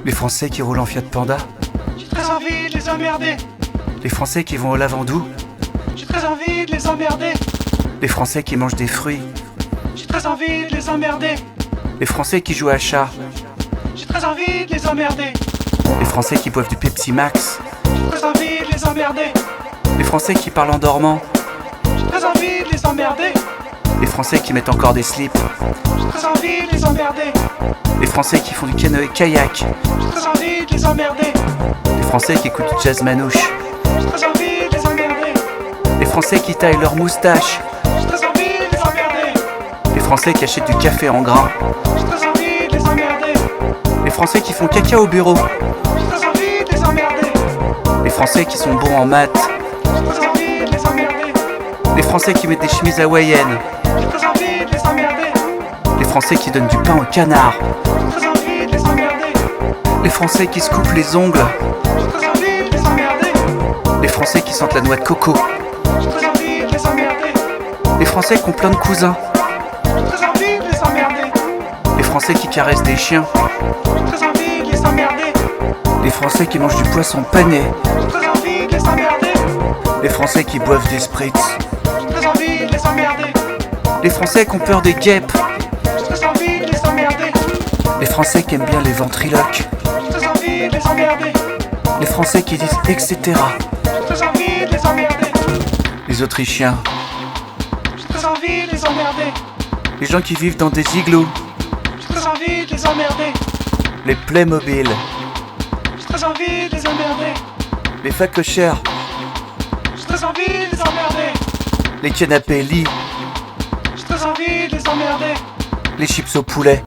Les Français qui roulent en Fiat Panda. J'ai très envie de les emmerder. Les Français qui vont au Lavandou. J'ai très envie de les emmerder. Les Français qui mangent des fruits. J'ai très envie de les emmerder. Les Français qui jouent à chat. J'ai très envie de les emmerder. Les Français qui boivent du Pepsi Max. J'ai très envie de les emmerder. Les Français qui parlent en dormant. J'ai très envie de les emmerder. Les Français qui mettent encore des slips. J'ai très envie de les emmerder. Les Français qui font du canoë-kayak. J'ai très envie de les emmerder. Les Français qui écoutent du jazz manouche. J'ai très envie de les emmerder. Les Français qui taillent leurs moustaches. J'ai très envie de les emmerder. Les Français qui achètent du café en grains. J'ai très envie de les emmerder. Les Français qui font caca au bureau. J'ai très envie de les emmerder. Les Français qui sont bons en maths. J'ai très envie de les emmerder. Les Français qui mettent des chemises hawaïennes. J'ai très envie de les emmerder. Les Français qui donnent du pain au canard. J'ai très envie de les emmerder. Les Français qui se coupent les ongles. J'ai très envie de les emmerder. Les Français qui sentent la noix de coco. J'ai très envie de les emmerder. Les Français qui ont plein de cousins. J'ai très envie de les emmerder. Les Français qui caressent des chiens. J'ai très envie de les emmerder. Les Français qui mangent du poisson pané. J'ai très envie de les emmerder. Les Français qui boivent des spritz. J'ai très envie de les emmerder. Les Français qui ont peur des guêpes. J'ai très envie de les emmerder. Les Français qui aiment bien les ventriloques. J'ai très envie de les emmerder. Les Français qui disent etc. J'ai très envie de les emmerder. Les Autrichiens. J'ai très envie de les emmerder. Les gens qui vivent dans des igloos. J'ai très envie de les emmerder. Les Playmobil. J'ai très envie de les emmerder. Les facochères. J'ai très envie de les emmerder. Les canapés lits. J'ai très envie de les emmerder. Les chips au poulet.